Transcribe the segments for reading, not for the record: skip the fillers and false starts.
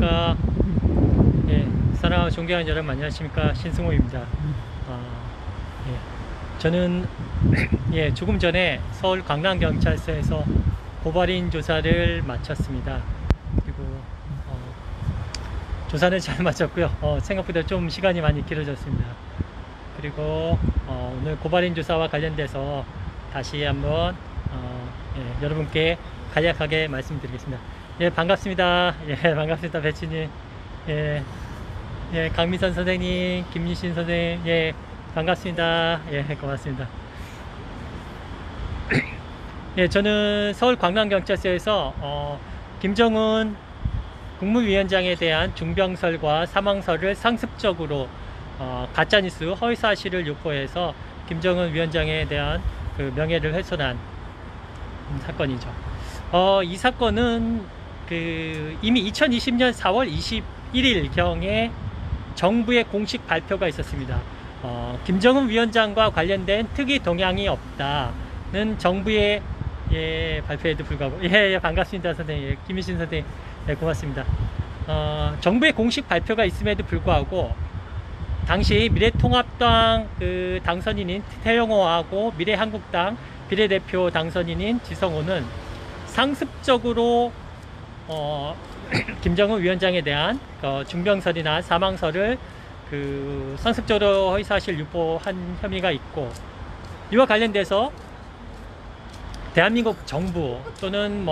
안녕하십니까. 예, 사랑하고 존경하는 여러분 안녕하십니까. 신승호입니다. 저는 조금 전에 서울 강남경찰서에서 고발인 조사를 마쳤습니다. 그리고 조사는 잘 마쳤고요. 생각보다 좀 시간이 많이 길어졌습니다. 그리고 오늘 고발인 조사와 관련돼서 다시 한번 여러분께 간략하게 말씀드리겠습니다. 반갑습니다. 반갑습니다. 배치님. 강미선 선생님, 김유신 선생님, 반갑습니다. 고맙습니다. 저는 서울 광남경찰서에서 김정은 국무위원장에 대한 중병설과 사망설을 상습적으로 가짜뉴스 허위사실을 유포해서 김정은 위원장에 대한 그 명예를 훼손한 사건이죠. 이 사건은 이미 2020년 4월 21일 경에 정부의 공식 발표가 있었습니다. 김정은 위원장과 관련된 특이 동향이 없다는 정부의 발표에도 불구하고 반갑습니다 선생님. 김유신 선생님 고맙습니다. 정부의 공식 발표가 있음에도 불구하고 당시 미래통합당 당선인인 태영호하고 미래한국당 비례대표 당선인인 지성호는 상습적으로 김정은 위원장에 대한 중병설이나 사망설을 상습적으로 허위사실 유포한 혐의가 있고, 이와 관련돼서 대한민국 정부 또는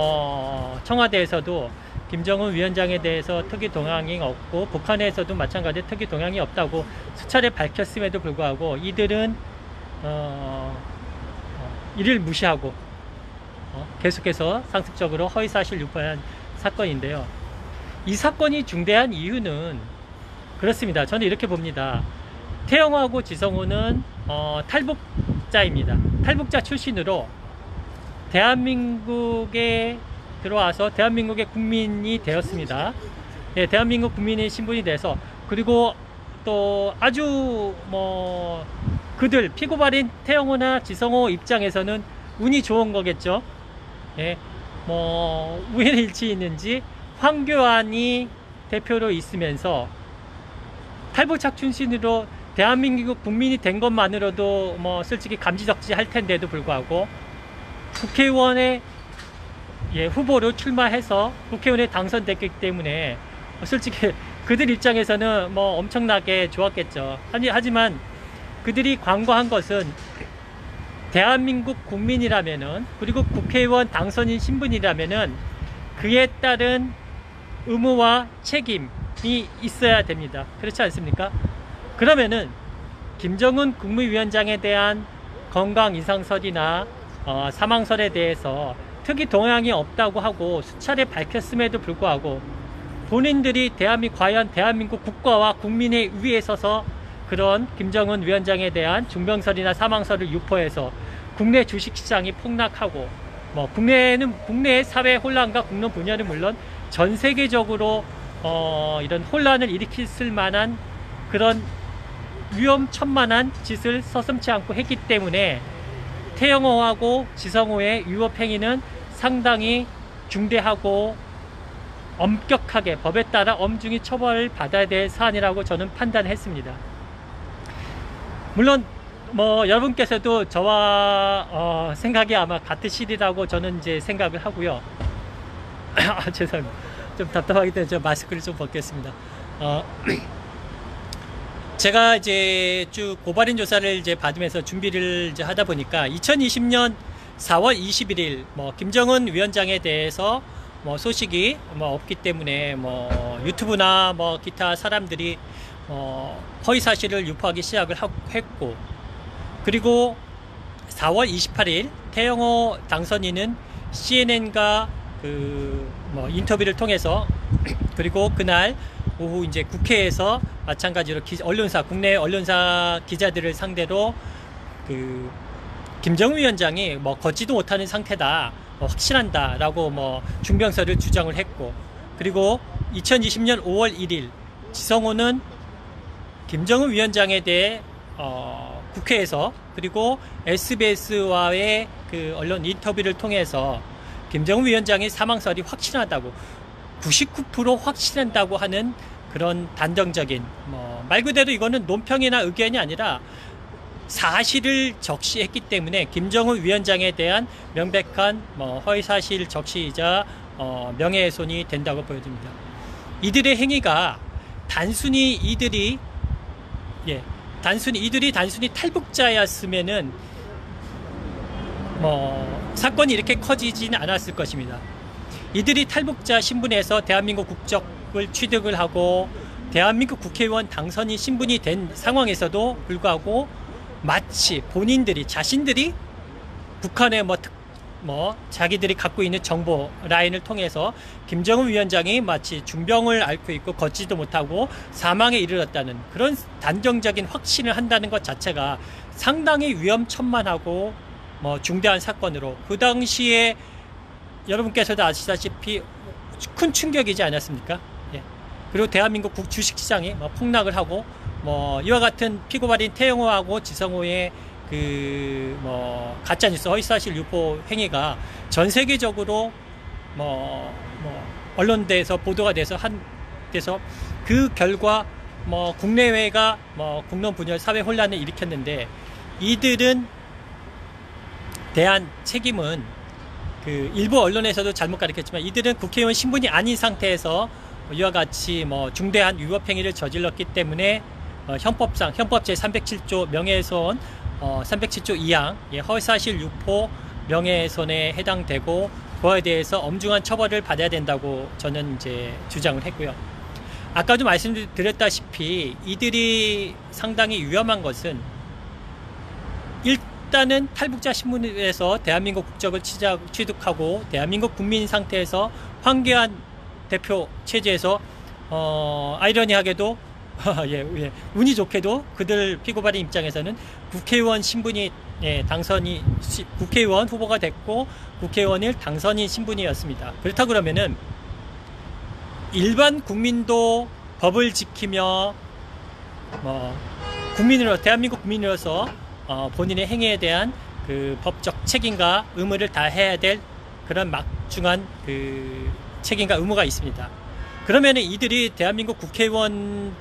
청와대에서도 김정은 위원장에 대해서 특이 동향이 없고 북한에서도 마찬가지로 특이 동향이 없다고 수차례 밝혔음에도 불구하고 이들은 이를 무시하고 계속해서 상습적으로 허위사실 유포한 사건인데요. 이 사건이 중대한 이유는 그렇습니다. 저는 이렇게 봅니다. 태영호하고 지성호는 탈북자입니다. 탈북자 출신으로 대한민국에 들어와서 대한민국의 국민이 되었습니다. 대한민국 국민의 신분이 돼서, 그리고 또 아주 그들 피고발인 태영호나 지성호 입장에서는 운이 좋은 거겠죠. 우연일치 있는지 황교안이 대표로 있으면서 탈북자 출신으로 대한민국 국민이 된 것만으로도 솔직히 감지덕지 할 텐데도 불구하고 국회의원의 후보로 출마해서 국회의원에 당선됐기 때문에 솔직히 그들 입장에서는 엄청나게 좋았겠죠. 하지만 그들이 광고한 것은 대한민국 국민이라면은, 그리고 국회의원 당선인 신분이라면은 그에 따른 의무와 책임이 있어야 됩니다. 그렇지 않습니까? 그러면은 김정은 국무위원장에 대한 건강 이상설이나 사망설에 대해서 특이 동향이 없다고 하고 수차례 밝혔음에도 불구하고 본인들이 과연 대한민국 국가와 국민의 위에 서서 그런 김정은 위원장에 대한 중병설이나 사망설을 유포해서 국내 주식시장이 폭락하고 국내의 사회 혼란과 국론 분열은 물론 전 세계적으로 이런 혼란을 일으킬 만한 그런 위험천만한 짓을 서슴지 않고 했기 때문에 태영호하고 지성호의 위법행위는 상당히 중대하고 엄격하게 법에 따라 엄중히 처벌을 받아야 될 사안이라고 저는 판단했습니다. 물론 여러분께서도 저와 생각이 아마 같으시리라고 저는 이제 생각을 하고요. 죄송합니다. 좀 답답하기 때문에 제가 마스크를 좀 벗겠습니다. 제가 이제 쭉 고발인 조사를 이제 받으면서 준비를 이제 하다 보니까 2020년 4월 21일 김정은 위원장에 대해서 소식이 없기 때문에 유튜브나 기타 사람들이 허위 사실을 유포하기 시작을 했고, 그리고 4월 28일 태영호 당선인은 CNN과 인터뷰를 통해서, 그리고 그날 오후 이제 국회에서 마찬가지로 국내 언론사 기자들을 상대로 김정은 위원장이 걷지도 못하는 상태다, 확실한다 라고 중병설을 주장을 했고, 그리고 2020년 5월 1일 지성호는 김정은 위원장에 대해 국회에서 그리고 SBS와의 언론 인터뷰를 통해서 김정은 위원장의 사망설이 확실하다고, 99% 확신한다고 하는 그런 단정적인 말 그대로 이거는 논평이나 의견이 아니라 사실을 적시했기 때문에 김정은 위원장에 대한 명백한 허위사실 적시이자 명예훼손이 된다고 보여집니다. 이들의 행위가 단순히 이들이 단순히 탈북자였으면은 사건이 이렇게 커지지는 않았을 것입니다. 이들이 탈북자 신분에서 대한민국 국적을 취득을 하고 대한민국 국회의원 당선인 신분이 된 상황에서도 불구하고 마치 본인들이 자신들이 북한의 자기들이 갖고 있는 정보 라인을 통해서 김정은 위원장이 마치 중병을 앓고 있고 걷지도 못하고 사망에 이르렀다는 그런 단정적인 확신을 한다는 것 자체가 상당히 위험천만하고 중대한 사건으로 그 당시에 여러분께서도 아시다시피 큰 충격이지 않았습니까? 그리고 대한민국 주식시장이 폭락을 하고 이와 같은 피고발인 태영호하고 지성호의 가짜뉴스 허위사실 유포 행위가 전 세계적으로 언론대에서 보도가 돼서 그 결과 국내외가 국론 분열 사회 혼란을 일으켰는데 이들은 대한 책임은 일부 언론에서도 잘못 가르쳤지만 이들은 국회의원 신분이 아닌 상태에서 이와 같이 중대한 위법행위를 저질렀기 때문에 헌법 제307조 명예훼손 307조 2항 허위사실 유포 명예훼손에 해당되고 그거에 대해서 엄중한 처벌을 받아야 된다고 저는 이제 주장을 했고요. 아까도 말씀드렸다시피 이들이 상당히 위험한 것은 일단은 탈북자 신분에서 대한민국 국적을 취득하고 대한민국 국민 상태에서 황교안 대표 체제에서 아이러니하게도 운이 좋게도 그들 피고발인 입장에서는 국회의원 신분이 국회의원 후보가 됐고 국회의원일 당선인 신분이었습니다. 그렇다 그러면은 일반 국민도 법을 지키며 대한민국 국민으로서 본인의 행위에 대한 그 법적 책임과 의무를 다해야 될 그런 막중한 책임과 의무가 있습니다. 그러면은 이들이 대한민국 국회의원은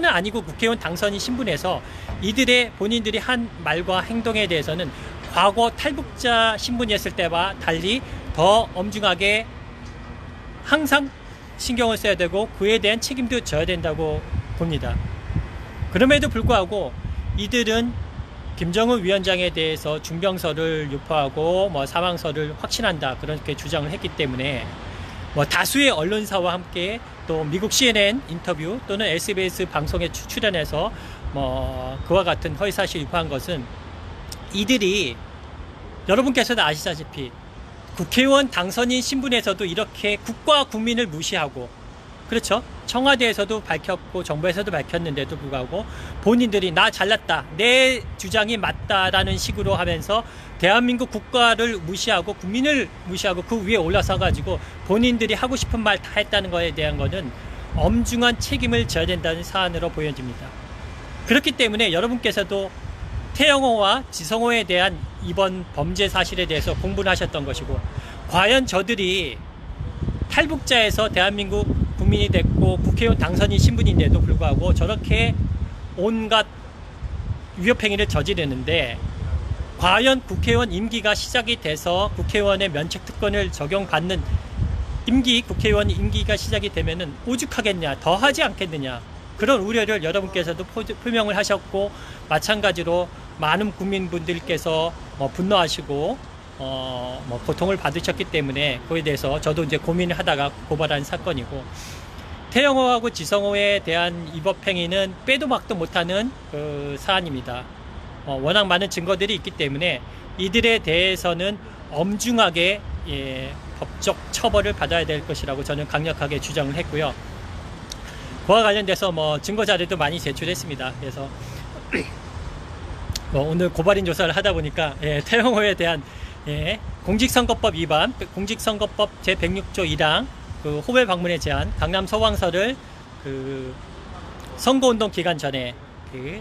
아니고 국회의원 당선인 신분에서 이들의 본인들이 한 말과 행동에 대해서는 과거 탈북자 신분이었을 때와 달리 더 엄중하게 항상 신경을 써야 되고 그에 대한 책임도 져야 된다고 봅니다. 그럼에도 불구하고 이들은 김정은 위원장에 대해서 중병설을 유포하고 사망설을 확신한다 그렇게 주장을 했기 때문에 다수의 언론사와 함께 또 미국 CNN 인터뷰 또는 SBS 방송에 출연해서 그와 같은 허위사실 유포한 것은 이들이 여러분께서도 아시다시피 국회의원 당선인 신분에서도 이렇게 국가 국민을 무시하고 그렇죠. 청와대에서도 밝혔고 정부에서도 밝혔는데도 불구하고 본인들이 나 잘났다 내 주장이 맞다라는 식으로 하면서 대한민국 국가를 무시하고 국민을 무시하고 그 위에 올라서 가지고 본인들이 하고 싶은 말 다 했다는 것에 대한 거는 엄중한 책임을 져야 된다는 사안으로 보여집니다. 그렇기 때문에 여러분께서도 태영호와 지성호에 대한 이번 범죄 사실에 대해서 공부를 하셨던 것이고 과연 저들이 탈북자에서 대한민국 국민이 됐고 국회의원 당선인 신분인데도 불구하고 저렇게 온갖 위협행위를 저지르는데 과연 국회의원 임기가 시작이 돼서 국회의원의 면책특권을 적용받는 국회의원 임기가 시작이 되면은 오죽하겠냐 더 하지 않겠느냐 그런 우려를 여러분께서도 표명을 하셨고 마찬가지로 많은 국민분들께서 분노하시고 고통을 받으셨기 때문에 그에 대해서 저도 이제 고민을 하다가 고발한 사건이고 태영호하고 지성호에 대한 위법행위는 빼도 박도 못하는 사안입니다. 워낙 많은 증거들이 있기 때문에 이들에 대해서는 엄중하게 법적 처벌을 받아야 될 것이라고 저는 강력하게 주장을 했고요. 그와 관련돼서 증거 자료도 많이 제출했습니다. 그래서 오늘 고발인 조사를 하다 보니까 태영호에 대한 공직선거법 위반, 공직선거법 제106조 1항 호별 방문에 제한, 강남 서왕서를 선거운동 기간 전에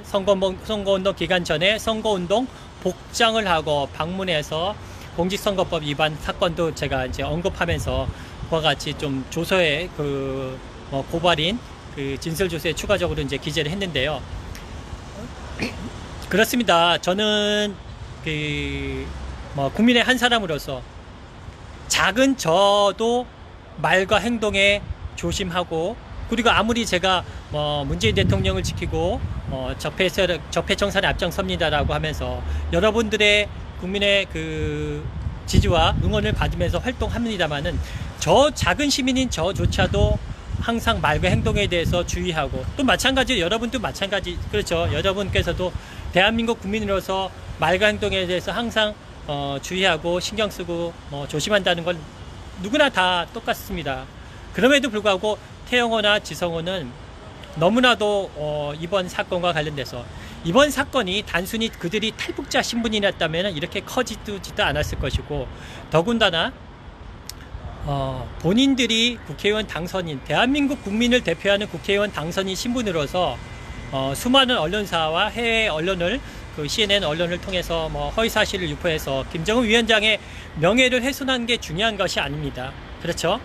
선거운동 기간 전에 선거운동 복장을 하고 방문해서 공직선거법 위반 사건도 제가 이제 언급하면서 같이 좀 조서에 고발인 진술조서에 추가적으로 이제 기재를 했는데요. 그렇습니다. 저는 국민의 한 사람으로서 작은 저도 말과 행동에 조심하고, 그리고 아무리 제가 문재인 대통령을 지키고 적폐청산에 앞장섭니다라고 하면서 여러분들의 국민의 지지와 응원을 받으면서 활동합니다만은, 저 작은 시민인 저조차도 항상 말과 행동에 대해서 주의하고, 또 마찬가지로 여러분도 마찬가지, 그렇죠. 여러분께서도 대한민국 국민으로서 말과 행동에 대해서 항상 주의하고 신경 쓰고 조심한다는 건 누구나 다 똑같습니다. 그럼에도 불구하고 태영호나 지성호는 너무나도 이번 사건과 관련돼서, 이번 사건이 단순히 그들이 탈북자 신분이었다면 이렇게 커지지도 않았을 것이고, 더군다나 본인들이 국회의원 당선인, 대한민국 국민을 대표하는 국회의원 당선인 신분으로서 수많은 언론사와 해외 언론을, CNN 언론을 통해서 허위사실을 유포해서 김정은 위원장의 명예를 훼손한 게 중요한 것이 아닙니다. 그렇죠?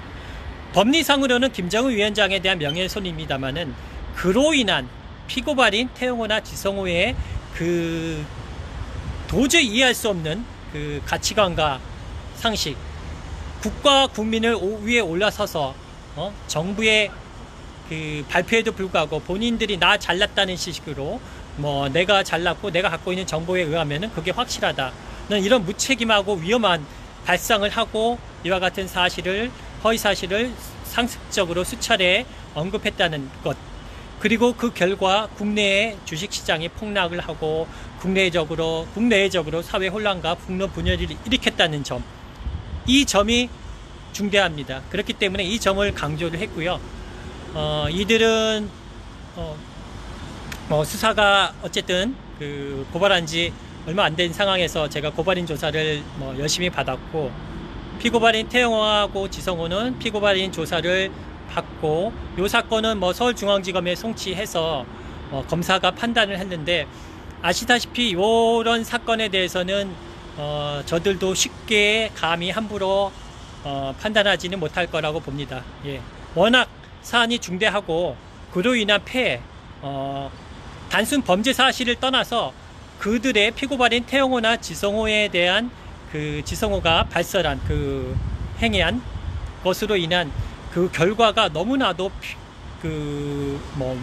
법리상으로는 김정은 위원장에 대한 명예훼손입니다만은, 그로 인한 피고발인 태영호나 지성호의 도저히 이해할 수 없는 가치관과 상식, 국가 국민을 위에 올라서서 정부의 발표에도 불구하고 본인들이 나 잘났다는 식으로 내가 잘났고 내가 갖고 있는 정보에 의하면은 그게 확실하다는 이런 무책임하고 위험한 발상을 하고, 이와 같은 허위 사실을 상습적으로 수차례 언급했다는 것, 그리고 그 결과 국내의 주식시장이 폭락을 하고 국내외적으로 사회 혼란과 분노 분열을 일으켰다는 점, 이 점이 중대합니다. 그렇기 때문에 이 점을 강조를 했고요. 이들은 수사가 어쨌든 고발한 지 얼마 안 된 상황에서 제가 고발인 조사를 열심히 받았고, 피고발인 태영호하고 지성호는 피고발인 조사를 받고, 이 사건은 서울중앙지검에 송치해서 검사가 판단을 했는데, 아시다시피 이런 사건에 대해서는 저들도 쉽게 감히 함부로 판단하지는 못할 거라고 봅니다. 예. 워낙 사안이 중대하고 그로 인한 폐해, 단순 범죄 사실을 떠나서 그들의 피고발인 태영호나 지성호에 대한 지성호가 발설한 행위한 것으로 인한 결과가 너무나도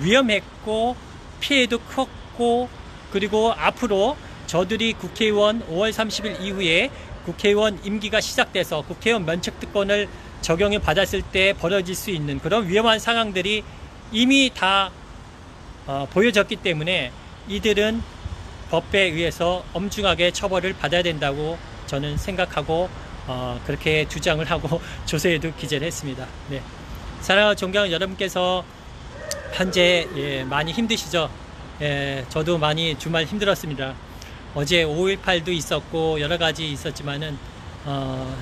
위험했고 피해도 컸고, 그리고 앞으로 저들이 국회의원 5월 30일 이후에 국회의원 임기가 시작돼서 국회의원 면책특권을 적용을 받았을 때 벌어질 수 있는 그런 위험한 상황들이 이미 다 보여졌기 때문에 이들은 법에 의해서 엄중하게 처벌을 받아야 된다고 저는 생각하고 그렇게 주장을 하고 조서에도 기재를 했습니다. 네. 사랑하는 존경하는 여러분께서 현재 많이 힘드시죠? 저도 많이 주말 힘들었습니다. 어제 5.18도 있었고 여러 가지 있었지만은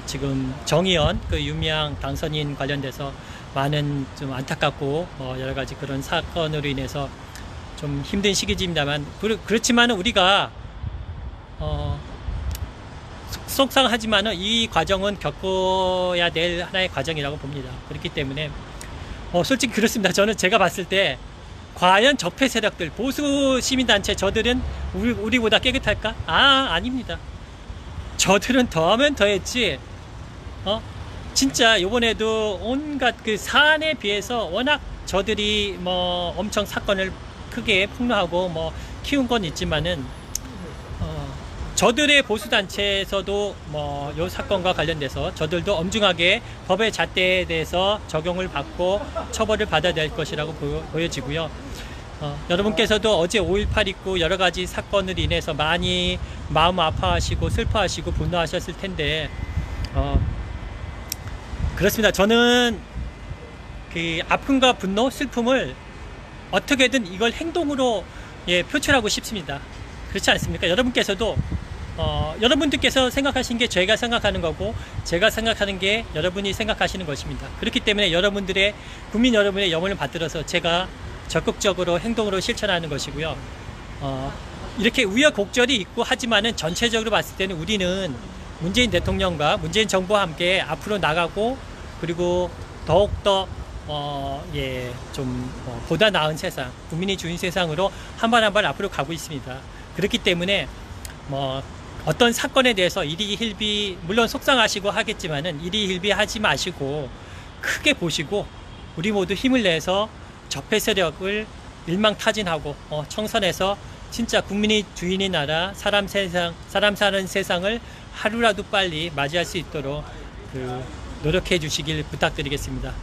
지금 정의연 유미양 당선인 관련돼서 많은 좀 안타깝고 여러 가지 그런 사건으로 인해서 좀 힘든 시기입니다만, 그렇지만 우리가 속상하지만은 이 과정은 겪어야 될 하나의 과정이라고 봅니다. 그렇기 때문에 솔직히 그렇습니다. 저는 제가 봤을 때 과연 적폐 세력들, 보수 시민단체, 저들은 우리보다 깨끗할까? 아닙니다. 저들은 더하면 더했지. 진짜 요번에도 온갖 사안에 비해서 워낙 저들이 엄청 사건을 크게 폭로하고 키운 건 있지만은 저들의 보수단체에서도 요 사건과 관련돼서 저들도 엄중하게 법의 잣대에 대해서 적용을 받고 처벌을 받아야 될 것이라고 보여지고요. 여러분께서도 어제 5.18 있고 여러 가지 사건으로 인해서 많이 마음 아파하시고 슬퍼하시고 분노하셨을 텐데, 그렇습니다. 저는 아픔과 분노, 슬픔을 어떻게든 이걸 행동으로 표출하고 싶습니다. 그렇지 않습니까? 여러분께서도 여러분들께서 생각하시는 게 제가 생각하는 거고, 제가 생각하는 게 여러분이 생각하시는 것입니다. 그렇기 때문에 국민 여러분의 영혼을 받들어서 제가 적극적으로 행동으로 실천하는 것이고요. 이렇게 우여곡절이 있고 하지만은 전체적으로 봤을 때는 우리는 문재인 대통령과 문재인 정부와 함께 앞으로 나가고 그리고 더욱더 좀 보다 나은 세상, 국민이 주인 세상으로 한 발 한 발 앞으로 가고 있습니다. 그렇기 때문에 뭐 어떤 사건에 대해서 일희일비, 물론 속상하시고 하겠지만은 일희일비 하지 마시고 크게 보시고 우리 모두 힘을 내서 적폐 세력을 일망타진하고 청선해서 진짜 국민이 주인인 나라, 사람 사는 세상을 하루라도 빨리 맞이할 수 있도록 노력해 주시길 부탁드리겠습니다.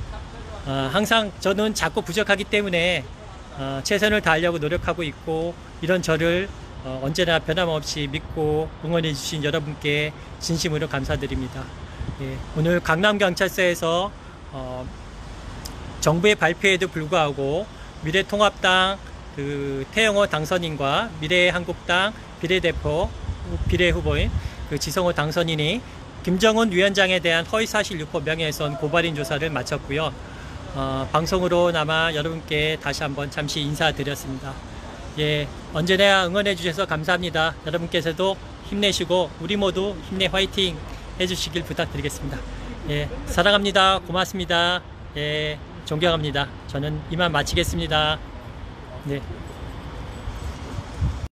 항상 저는 자꾸 부족하기 때문에 최선을 다하려고 노력하고 있고, 이런 저를 언제나 변함없이 믿고 응원해 주신 여러분께 진심으로 감사드립니다. 예, 오늘 강남경찰서에서 정부의 발표에도 불구하고 미래통합당 태영호 당선인과 미래한국당 비례대표 비례후보인 지성호 당선인이 김정은 위원장에 대한 허위사실 유포 명예훼손 고발인 조사를 마쳤고요. 방송으로나마 여러분께 다시 한번 잠시 인사드렸습니다. 예, 언제나 응원해 주셔서 감사합니다. 여러분께서도 힘내시고 우리 모두 힘내 화이팅 해주시길 부탁드리겠습니다. 예, 사랑합니다. 고맙습니다. 예, 존경합니다. 저는 이만 마치겠습니다. 네.